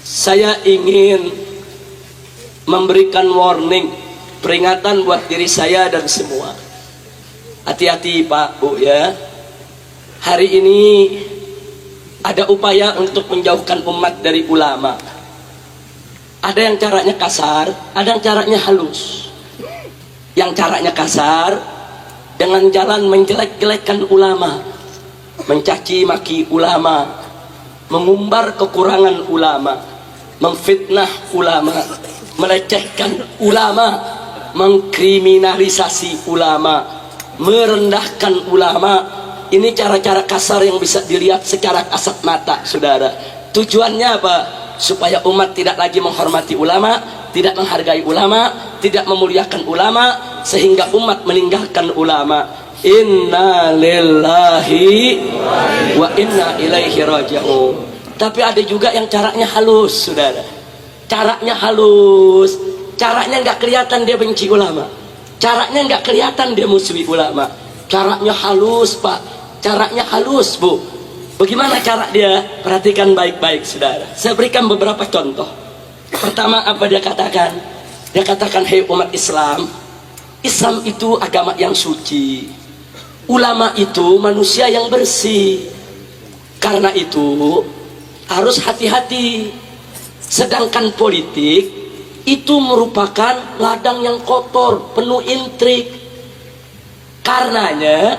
Saya ingin memberikan warning, peringatan buat diri saya dan semua. Hati-hati Pak, Bu ya. Hari ini ada upaya untuk menjauhkan umat dari ulama. Ada yang caranya kasar, ada yang caranya halus. Yang caranya kasar dengan jalan menjelek-jelekkan ulama, mencaci maki ulama, mengumbar kekurangan ulama, memfitnah ulama, melecehkan ulama, mengkriminalisasi ulama, merendahkan ulama. Ini cara-cara kasar yang bisa dilihat secara kasat mata, saudara. Tujuannya apa? Supaya umat tidak lagi menghormati ulama, tidak menghargai ulama, tidak memuliakan ulama, sehingga umat meninggalkan ulama. Inna lillahi wa inna ilaihi raji'un. Tapi ada juga yang caranya halus, saudara. Caranya halus, caranya nggak kelihatan dia benci ulama, caranya nggak kelihatan dia musuhi ulama. Caranya halus Pak, caranya halus Bu. Bagaimana cara dia? Perhatikan baik-baik saudara. Saya berikan beberapa contoh. Pertama, apa dia katakan? Dia katakan, hei umat Islam, Islam itu agama yang suci, ulama itu manusia yang bersih. Karena itu harus hati-hati. Sedangkan politik itu merupakan ladang yang kotor, penuh intrik. Karenanya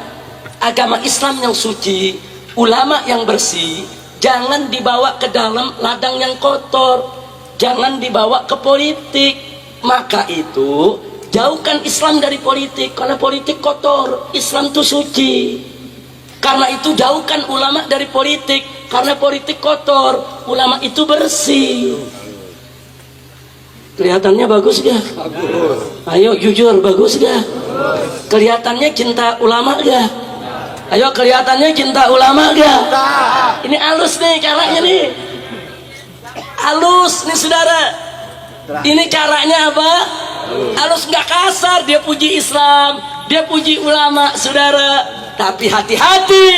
agama Islam yang suci, ulama yang bersih, jangan dibawa ke dalam ladang yang kotor, jangan dibawa ke politik. Maka itu jauhkan Islam dari politik, karena politik kotor, Islam itu suci. Karena itu jauhkan ulama dari politik, karena politik kotor, ulama itu bersih. Kelihatannya bagus gak? Bagus. Ayo jujur, bagus gak? Kelihatannya cinta ulama gak? Ayo kelihatannya cinta ulama gak? Ini halus nih caranya nih, halus nih saudara. Ini caranya apa? Halus, nggak kasar. Dia puji Islam, dia puji ulama saudara. Tapi hati-hati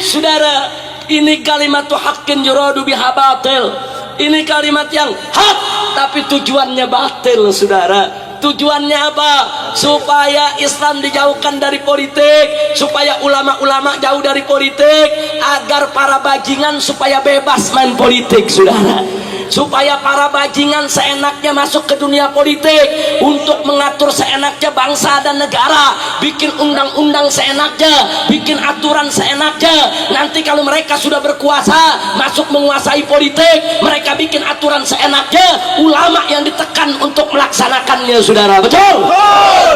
saudara, ini kalimat haqqin yuradu biha batil. Ini kalimat yang hak tapi tujuannya batil saudara. Tujuannya apa? Supaya Islam dijauhkan dari politik, supaya ulama-ulama jauh dari politik, agar para bajingan supaya bebas main politik saudara. Supaya para bajingan seenaknya masuk ke dunia politik untuk mengatur seenaknya bangsa dan negara, bikin undang-undang seenaknya, bikin aturan seenaknya. Nanti kalau mereka sudah berkuasa, masuk menguasai politik, mereka bikin aturan seenaknya, ulama yang ditekan untuk melaksanakannya saudara. Betul?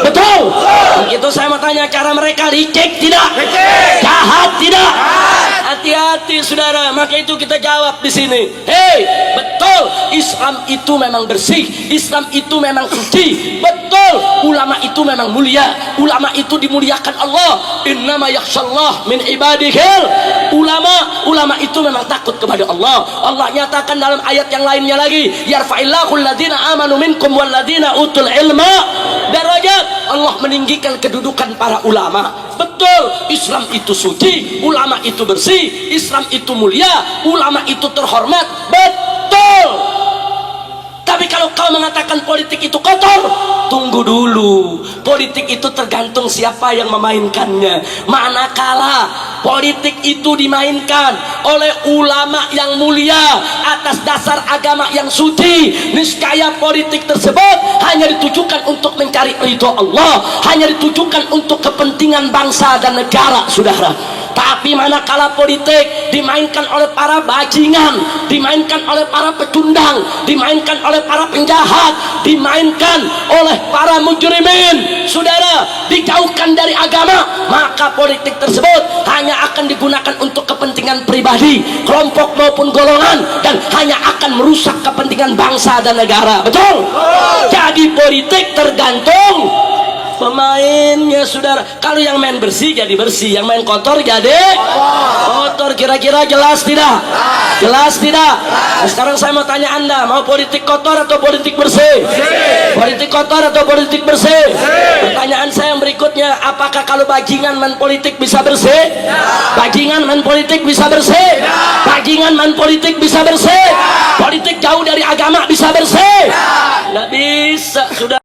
Betul? Begitu saya mau tanya, cara mereka licik tidak? Jahat tidak? Hati-hati saudara. Maka itu kita jawab di sini. Hei, betul, Islam itu memang bersih, Islam itu memang suci. Betul, ulama itu memang mulia, ulama itu dimuliakan Allah. Innama yakhshallah min ibadihil ulama. Ulama itu memang takut kepada Allah. Allah nyatakan dalam ayat yang lainnya lagi, yarfa'illahu alladhina amanu minkum walladhina utul ilma darajat. Allah meninggikan kedudukan para ulama. Betul, Islam itu suci, ulama itu bersih, Islam itu mulia, ulama itu terhormat. Betul. Tapi kalau kau mengatakan politik itu kotor, tunggu dulu. Politik itu tergantung siapa yang memainkannya. Manakala politik itu dimainkan oleh ulama yang mulia atas dasar agama yang suci, niscaya politik tersebut hanya ditujukan untuk mencari ridho Allah, hanya ditujukan untuk kepentingan bangsa dan negara saudara. Tapi manakala politik dimainkan oleh para bajingan, dimainkan oleh para pecundang, dimainkan oleh para penjahat, dimainkan oleh para mujrimin saudara, dijauhkan dari agama, maka politik tersebut hanya akan digunakan untuk kepentingan pribadi, kelompok maupun golongan, dan hanya akan merusak kepentingan bangsa dan negara. Betul? Jadi politik tergantung pemainnya saudara. Kalau yang main bersih jadi bersih, yang main kotor jadi kotor. Kira-kira jelas tidak? Jelas tidak? Nah, sekarang saya mau tanya anda, mau politik kotor atau politik bersih? Politik kotor atau politik bersih? Pertanyaan saya yang berikutnya, apakah kalau bajingan main politik bisa bersih? Bajingan main politik bisa bersih? Bajingan main politik bisa bersih? Politik jauh dari agama bisa bersih? Nggak bisa, sudah.